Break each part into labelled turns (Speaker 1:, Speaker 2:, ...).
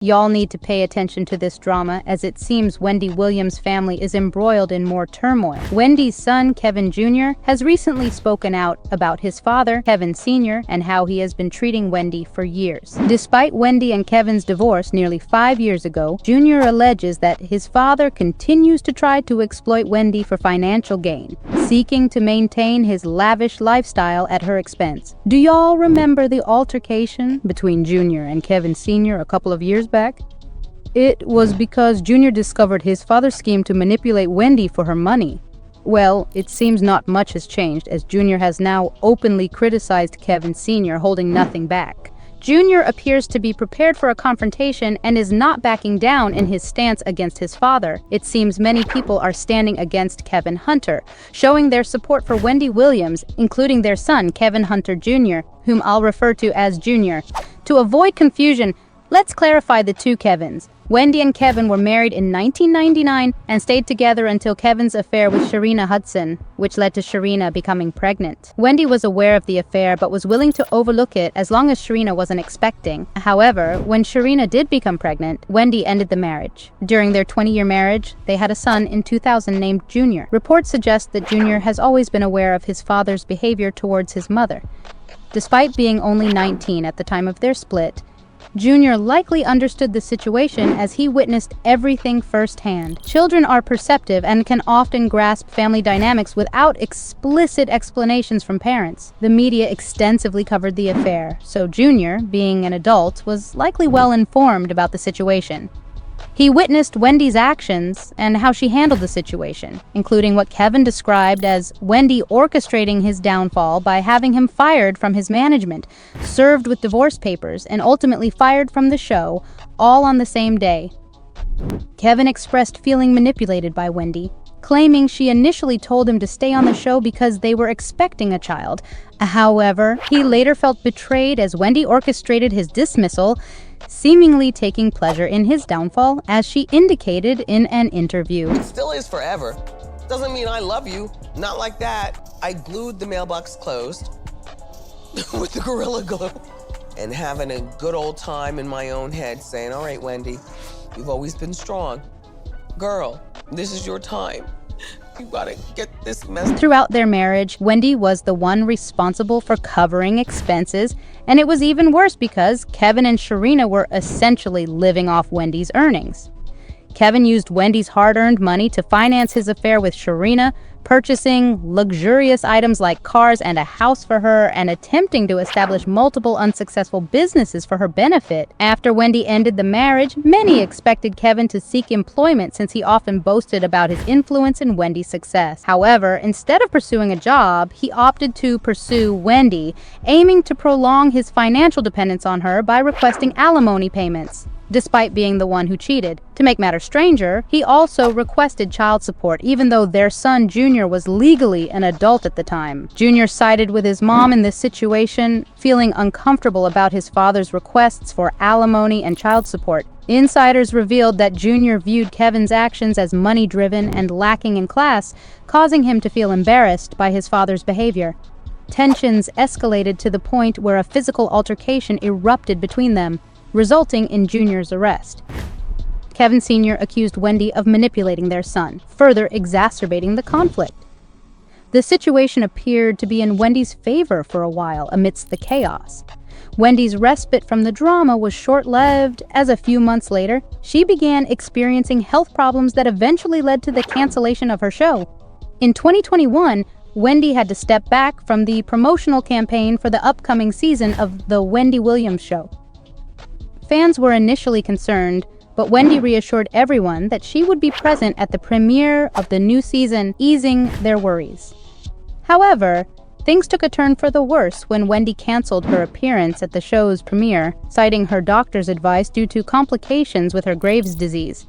Speaker 1: Y'all need to pay attention to this drama, as it seems Wendy Williams' family is embroiled in more turmoil. Wendy's son, Kevin Jr., has recently spoken out about his father, Kevin Sr., and how he has been treating Wendy for years. Despite Wendy and Kevin's divorce nearly 5 years ago, Jr. alleges that his father continues to try to exploit Wendy for financial gain, seeking to maintain his lavish lifestyle at her expense. Do y'all remember the altercation between Jr. and Kevin Sr. a couple of years back? It was because Jr. discovered his father's scheme to manipulate Wendy for her money. Well, it seems not much has changed, as Jr. has now openly criticized Kevin Sr., holding nothing back. Jr. appears to be prepared for a confrontation and is not backing down in his stance against his father. It seems many people are standing against Kevin Hunter, showing their support for Wendy Williams, including their son, Kevin Hunter Jr., whom I'll refer to as Jr. To avoid confusion, let's clarify the two Kevins. Wendy and Kevin were married in 1999 and stayed together until Kevin's affair with Sharina Hudson, which led to Sharina becoming pregnant. Wendy was aware of the affair but was willing to overlook it as long as Sharina wasn't expecting. However, when Sharina did become pregnant, Wendy ended the marriage. During their 20-year marriage, they had a son in 2000 named Junior. Reports suggest that Junior has always been aware of his father's behavior towards his mother. Despite being only 19 at the time of their split, Junior likely understood the situation as he witnessed everything firsthand. Children are perceptive and can often grasp family dynamics without explicit explanations from parents. The media extensively covered the affair, so Junior, being an adult, was likely well informed about the situation. He witnessed Wendy's actions and how she handled the situation, including what Kevin described as Wendy orchestrating his downfall by having him fired from his management, served with divorce papers, and ultimately fired from the show, all on the same day. Kevin expressed feeling manipulated by Wendy, claiming she initially told him to stay on the show because they were expecting a child. However, he later felt betrayed as Wendy orchestrated his dismissal, seemingly taking pleasure in his downfall, as she indicated in an interview.
Speaker 2: It still is forever. Doesn't mean I love you. Not like that. I glued the mailbox closed with the Gorilla Glue and having a good old time in my own head saying, all right, Wendy, you've always been strong. Girl, this is your time. You gotta get this mess.
Speaker 1: Throughout their marriage, Wendy was the one responsible for covering expenses, and it was even worse because Kevin and Sharina were essentially living off Wendy's earnings. Kevin used Wendy's hard-earned money to finance his affair with Sharina, purchasing luxurious items like cars and a house for her, and attempting to establish multiple unsuccessful businesses for her benefit. After Wendy ended the marriage, many expected Kevin to seek employment since he often boasted about his influence in Wendy's success. However, instead of pursuing a job, he opted to pursue Wendy, aiming to prolong his financial dependence on her by requesting alimony payments, despite being the one who cheated. To make matters stranger, he also requested child support, even though their son Junior was legally an adult at the time. Junior sided with his mom in this situation, feeling uncomfortable about his father's requests for alimony and child support. Insiders revealed that Junior viewed Kevin's actions as money-driven and lacking in class, causing him to feel embarrassed by his father's behavior. Tensions escalated to the point where a physical altercation erupted between them, resulting in Junior's arrest. Kevin Sr. accused Wendy of manipulating their son, further exacerbating the conflict. The situation appeared to be in Wendy's favor for a while amidst the chaos. Wendy's respite from the drama was short-lived, as a few months later, she began experiencing health problems that eventually led to the cancellation of her show. In 2021, Wendy had to step back from the promotional campaign for the upcoming season of The Wendy Williams Show. Fans were initially concerned, but Wendy reassured everyone that she would be present at the premiere of the new season, easing their worries. However, things took a turn for the worse when Wendy canceled her appearance at the show's premiere, citing her doctor's advice due to complications with her Graves' disease.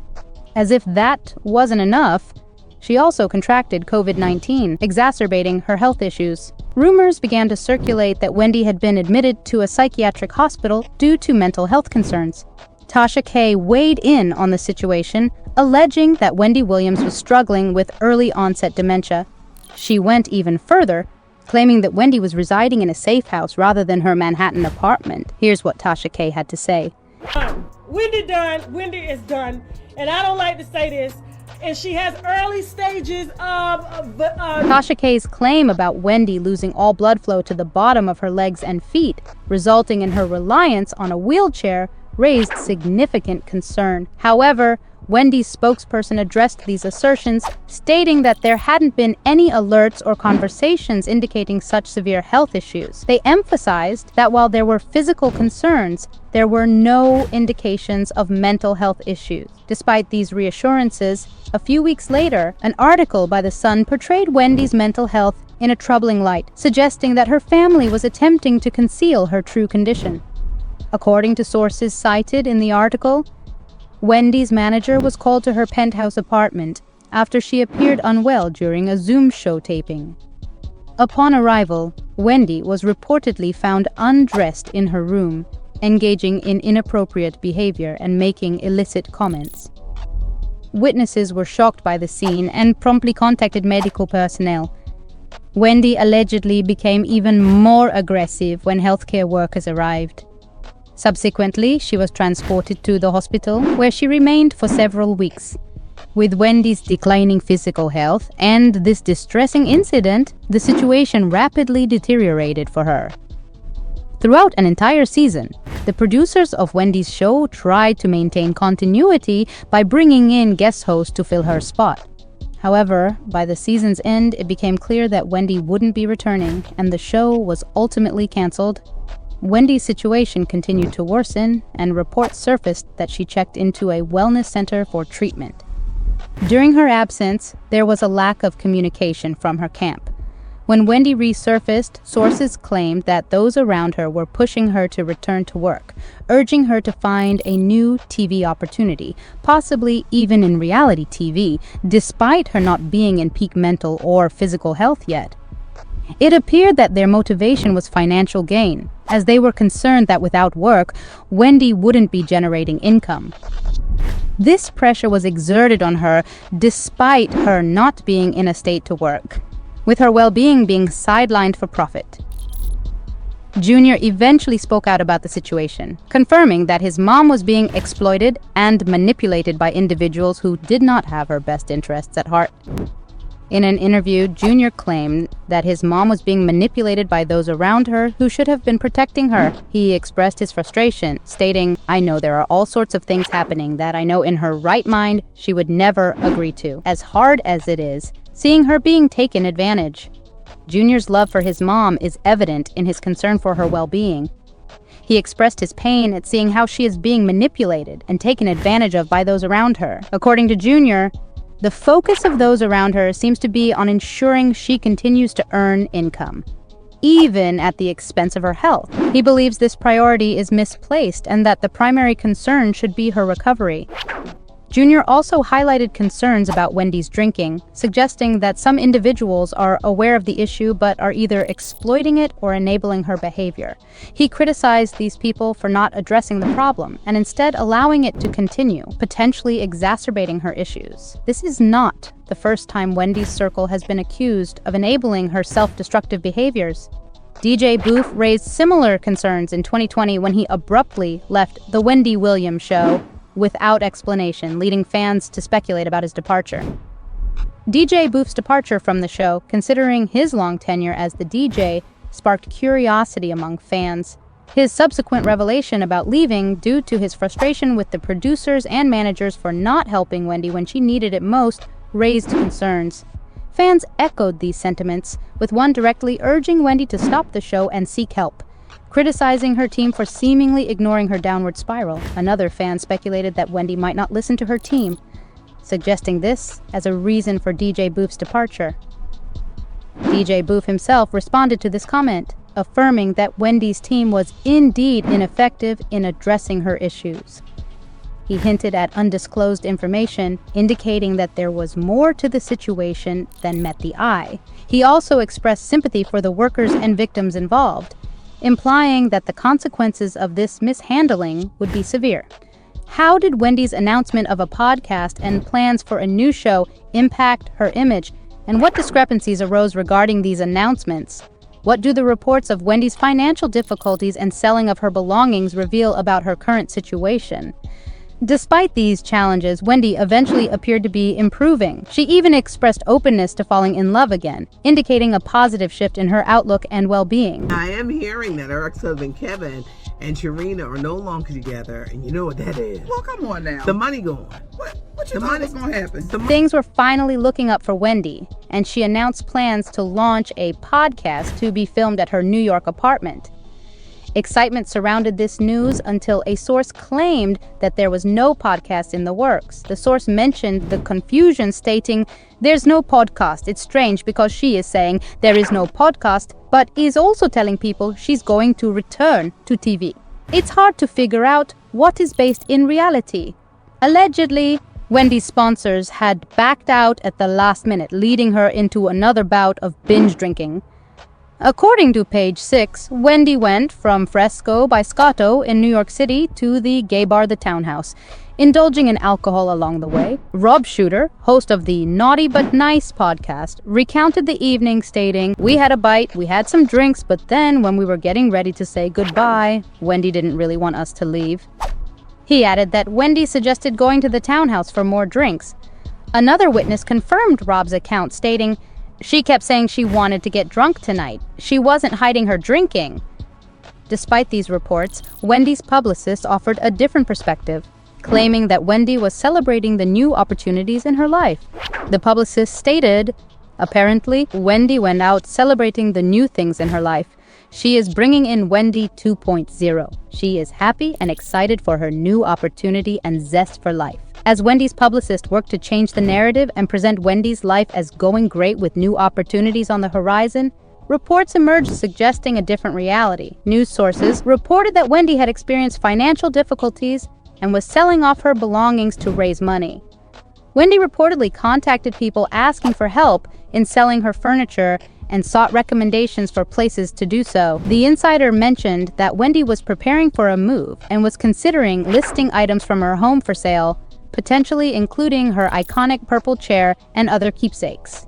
Speaker 1: As if that wasn't enough, she also contracted COVID-19, exacerbating her health issues. Rumors began to circulate that Wendy had been admitted to a psychiatric hospital due to mental health concerns. Tasha K weighed in on the situation, alleging that Wendy Williams was struggling with early-onset dementia. She went even further, claiming that Wendy was residing in a safe house rather than her Manhattan apartment. Here's what Tasha K had to say.
Speaker 3: Wendy is done. And I don't like to say this. And she has early stages of
Speaker 1: Tasha K's claim about Wendy losing all blood flow to the bottom of her legs and feet, resulting in her reliance on a wheelchair, raised significant concern. However, Wendy's spokesperson addressed these assertions, stating that there hadn't been any alerts or conversations indicating such severe health issues. They emphasized that while there were physical concerns, there were no indications of mental health issues. Despite these reassurances, a few weeks later, an article by The Sun portrayed Wendy's mental health in a troubling light, suggesting that her family was attempting to conceal her true condition. According to sources cited in the article, Wendy's manager was called to her penthouse apartment after she appeared unwell during a Zoom show taping. Upon arrival, Wendy was reportedly found undressed in her room, engaging in inappropriate behavior and making illicit comments. Witnesses were shocked by the scene and promptly contacted medical personnel. Wendy allegedly became even more aggressive when healthcare workers arrived. Subsequently, she was transported to the hospital, where she remained for several weeks. With Wendy's declining physical health and this distressing incident, the situation rapidly deteriorated for her. Throughout an entire season, the producers of Wendy's show tried to maintain continuity by bringing in guest hosts to fill her spot. However, by the season's end, it became clear that Wendy wouldn't be returning, and the show was ultimately canceled. Wendy's situation continued to worsen, and reports surfaced that she checked into a wellness center for treatment. During her absence, there was a lack of communication from her camp. When Wendy resurfaced, sources claimed that those around her were pushing her to return to work, urging her to find a new TV opportunity, possibly even in reality TV, despite her not being in peak mental or physical health yet. It appeared that their motivation was financial gain, as they were concerned that without work, Wendy wouldn't be generating income. This pressure was exerted on her despite her not being in a state to work, with her well-being being sidelined for profit. Junior eventually spoke out about the situation, confirming that his mom was being exploited and manipulated by individuals who did not have her best interests at heart. In an interview, Junior claimed that his mom was being manipulated by those around her who should have been protecting her. He expressed his frustration, stating, "I know there are all sorts of things happening that I know in her right mind she would never agree to. As hard as it is, seeing her being taken advantage." Junior's love for his mom is evident in his concern for her well-being. He expressed his pain at seeing how she is being manipulated and taken advantage of by those around her. According to Junior, the focus of those around her seems to be on ensuring she continues to earn income, even at the expense of her health. He believes this priority is misplaced and that the primary concern should be her recovery. Junior also highlighted concerns about Wendy's drinking, suggesting that some individuals are aware of the issue but are either exploiting it or enabling her behavior. He criticized these people for not addressing the problem and instead allowing it to continue, potentially exacerbating her issues. This is not the first time Wendy's circle has been accused of enabling her self-destructive behaviors. DJ Booth raised similar concerns in 2020 when he abruptly left The Wendy Williams Show without explanation, leading fans to speculate about his departure. DJ Booth's departure from the show, considering his long tenure as the DJ, sparked curiosity among fans. His subsequent revelation about leaving due to his frustration with the producers and managers for not helping Wendy when she needed it most raised concerns. Fans echoed these sentiments, with one directly urging Wendy to stop the show and seek help, criticizing her team for seemingly ignoring her downward spiral. Another fan speculated that Wendy might not listen to her team, suggesting this as a reason for DJ Booth's departure. DJ Booth himself responded to this comment, affirming that Wendy's team was indeed ineffective in addressing her issues. He hinted at undisclosed information, indicating that there was more to the situation than met the eye. He also expressed sympathy for the workers and victims involved, implying that the consequences of this mishandling would be severe. How did Wendy's announcement of a podcast and plans for a new show impact her image, and what discrepancies arose regarding these announcements? What do the reports of Wendy's financial difficulties and selling of her belongings reveal about her current situation? Despite these challenges, Wendy eventually appeared to be improving. She even expressed openness to falling in love again, indicating a positive shift in her outlook and well-being.
Speaker 4: I am hearing that her ex-husband Kevin and Sharina are no longer together, and you know what that is.
Speaker 5: Well, come on now.
Speaker 4: The money gone.
Speaker 5: What you thought was going to happen?
Speaker 1: Things were finally looking up for Wendy, and she announced plans to launch a podcast to be filmed at her New York apartment. Excitement surrounded this news until a source claimed that there was no podcast in the works. The source mentioned the confusion, stating, "There's no podcast. It's strange because she is saying there is no podcast, but is also telling people she's going to return to TV. It's hard to figure out what is based in reality." Allegedly, Wendy's sponsors had backed out at the last minute, leading her into another bout of binge drinking. According to Page 6, Wendy went from Fresco by Scotto in New York City to the gay bar The Townhouse, indulging in alcohol along the way. Rob Shooter, host of the Naughty But Nice podcast, recounted the evening, stating, "We had a bite, we had some drinks, but then when we were getting ready to say goodbye, Wendy didn't really want us to leave." He added that Wendy suggested going to the townhouse for more drinks. Another witness confirmed Rob's account, stating, "She kept saying she wanted to get drunk tonight. She wasn't hiding her drinking." Despite these reports, Wendy's publicist offered a different perspective, claiming that Wendy was celebrating the new opportunities in her life. The publicist stated, "Apparently, Wendy went out celebrating the new things in her life. She is bringing in Wendy 2.0. She is happy and excited for her new opportunity and zest for life." As Wendy's publicist worked to change the narrative and present Wendy's life as going great with new opportunities on the horizon, reports emerged suggesting a different reality. News sources reported that Wendy had experienced financial difficulties and was selling off her belongings to raise money. Wendy reportedly contacted people asking for help in selling her furniture and sought recommendations for places to do so. The insider mentioned that Wendy was preparing for a move and was considering listing items from her home for sale, potentially including her iconic purple chair and other keepsakes.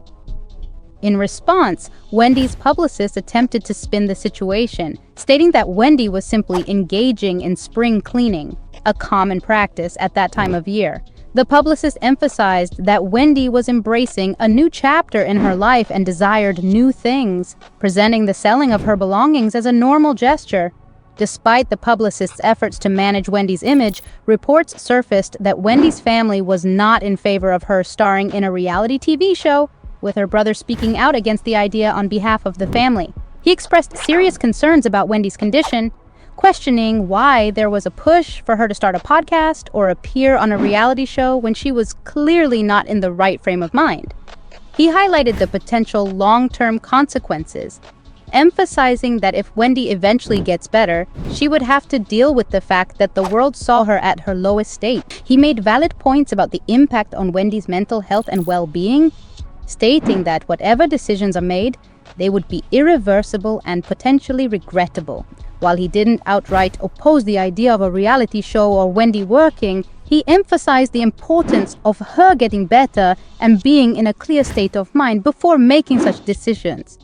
Speaker 1: In response, Wendy's publicist attempted to spin the situation, stating that Wendy was simply engaging in spring cleaning, a common practice at that time of year. The publicist emphasized that Wendy was embracing a new chapter in her life and desired new things, presenting the selling of her belongings as a normal gesture. Despite the publicist's efforts to manage Wendy's image, reports surfaced that Wendy's family was not in favor of her starring in a reality TV show, with her brother speaking out against the idea on behalf of the family. He expressed serious concerns about Wendy's condition, questioning why there was a push for her to start a podcast or appear on a reality show when she was clearly not in the right frame of mind. He highlighted the potential long-term consequences, emphasizing that if Wendy eventually gets better, she would have to deal with the fact that the world saw her at her lowest state. He made valid points about the impact on Wendy's mental health and well-being, stating that whatever decisions are made, they would be irreversible and potentially regrettable. While he didn't outright oppose the idea of a reality show or Wendy working, he emphasized the importance of her getting better and being in a clear state of mind before making such decisions.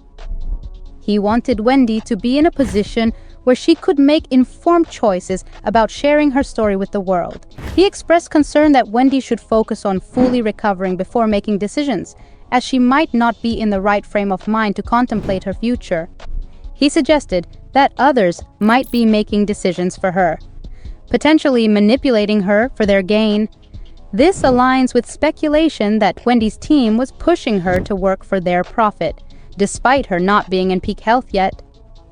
Speaker 1: He wanted Wendy to be in a position where she could make informed choices about sharing her story with the world. He expressed concern that Wendy should focus on fully recovering before making decisions, as she might not be in the right frame of mind to contemplate her future. He suggested that others might be making decisions for her, potentially manipulating her for their gain. This aligns with speculation that Wendy's team was pushing her to work for their profit, despite her not being in peak health yet.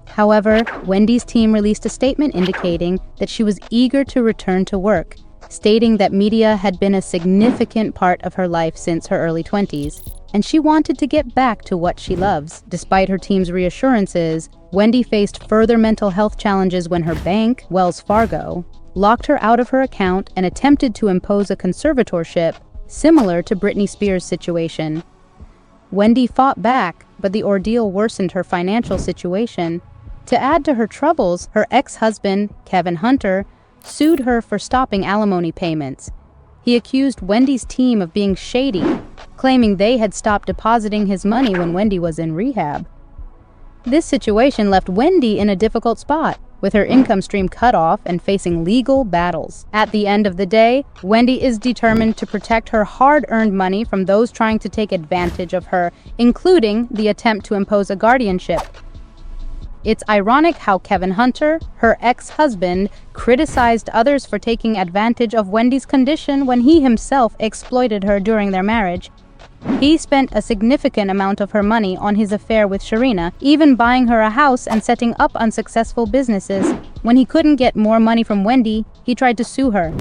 Speaker 1: However, Wendy's team released a statement indicating that she was eager to return to work, stating that media had been a significant part of her life since her early 20s, and she wanted to get back to what she loves. Despite her team's reassurances, Wendy faced further mental health challenges when her bank, Wells Fargo, locked her out of her account and attempted to impose a conservatorship similar to Britney Spears' situation. Wendy fought back, but the ordeal worsened her financial situation. To add to her troubles, her ex-husband, Kevin Hunter, sued her for stopping alimony payments. He accused Wendy's team of being shady, claiming they had stopped depositing his money when Wendy was in rehab. This situation left Wendy in a difficult spot, with her income stream cut off and facing legal battles. At the end of the day, Wendy is determined to protect her hard-earned money from those trying to take advantage of her, including the attempt to impose a guardianship. It's ironic how Kevin Hunter, her ex-husband, criticized others for taking advantage of Wendy's condition when he himself exploited her during their marriage. He spent a significant amount of her money on his affair with Sharina, even buying her a house and setting up unsuccessful businesses. When he couldn't get more money from Wendy, he tried to sue her.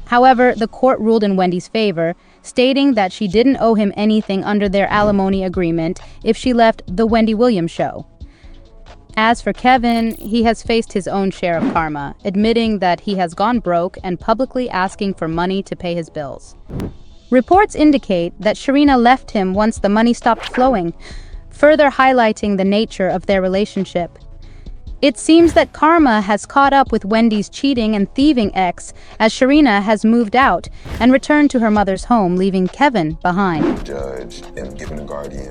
Speaker 1: However, the court ruled in Wendy's favor, stating that she didn't owe him anything under their alimony agreement if she left The Wendy Williams Show. As for Kevin, he has faced his own share of karma, admitting that he has gone broke and publicly asking for money to pay his bills. Reports indicate that Sharina left him once the money stopped flowing, further highlighting the nature of their relationship. It seems that karma has caught up with Wendy's cheating and thieving ex, as Sharina has moved out and returned to her mother's home, leaving Kevin behind.
Speaker 6: Judge and given a guardian.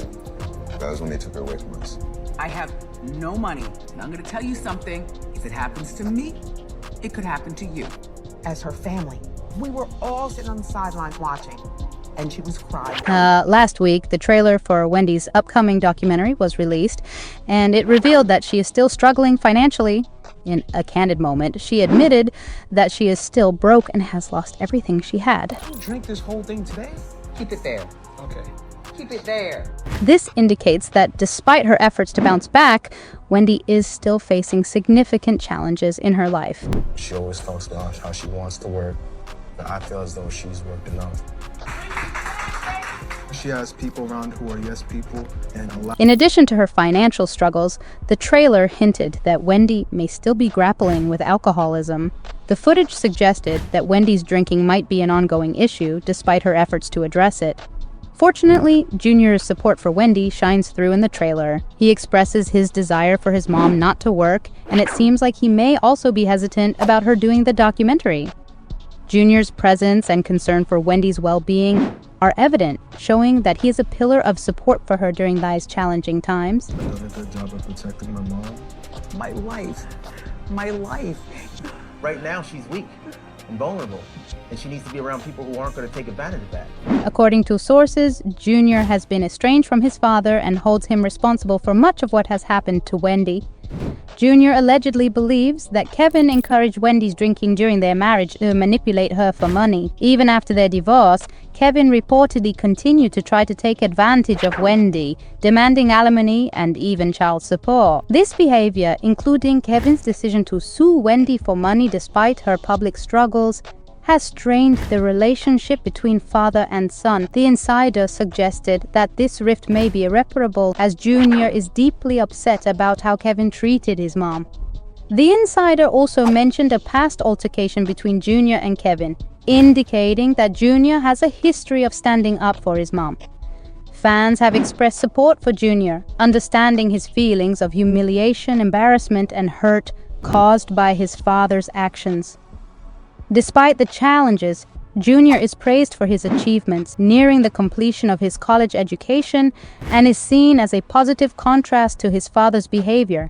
Speaker 6: That was when they took her away from us.
Speaker 7: I have no money, and I'm gonna tell you something. If it happens to me, it could happen to you.
Speaker 8: As her family, we were all sitting on the sidelines watching, and she was crying.
Speaker 1: Last week, the trailer for Wendy's upcoming documentary was released, and it revealed that she is still struggling financially. In a candid moment, she admitted that she is still broke and has lost everything she had.
Speaker 9: You drink this whole thing today?
Speaker 7: Keep it there.
Speaker 9: Okay.
Speaker 7: Keep it there.
Speaker 1: This indicates that despite her efforts to bounce back, Wendy is still facing significant challenges in her life.
Speaker 6: She always talks about how she wants to work, but I feel as though she's worked enough.
Speaker 9: She has people around who are yes people, and a lot.
Speaker 1: In addition to her financial struggles, the trailer hinted that Wendy may still be grappling with alcoholism. The footage suggested that Wendy's drinking might be an ongoing issue despite her efforts to address it. Fortunately, Junior's support for Wendy shines through in the trailer. He expresses his desire for his mom not to work, and it seems like he may also be hesitant about her doing the documentary. Junior's presence and concern for Wendy's well-being are evident, showing that he is a pillar of support for her during these challenging times.
Speaker 6: I did a good job of protecting my mom.
Speaker 7: My life. My life.
Speaker 10: Right now, she's weak and vulnerable, and she needs to be around people who aren't going to take advantage of that.
Speaker 1: According to sources, Junior has been estranged from his father and holds him responsible for much of what has happened to Wendy. Junior allegedly believes that Kevin encouraged Wendy's drinking during their marriage to manipulate her for money. Even after their divorce, Kevin reportedly continued to try to take advantage of Wendy, demanding alimony and even child support. This behavior, including Kevin's decision to sue Wendy for money despite her public struggles, has strained the relationship between father and son. The insider suggested that this rift may be irreparable, as Junior is deeply upset about how Kevin treated his mom. The insider also mentioned a past altercation between Junior and Kevin, indicating that Junior has a history of standing up for his mom. Fans have expressed support for Junior, understanding his feelings of humiliation, embarrassment, and hurt caused by his father's actions. Despite the challenges, Junior is praised for his achievements, nearing the completion of his college education, and is seen as a positive contrast to his father's behavior.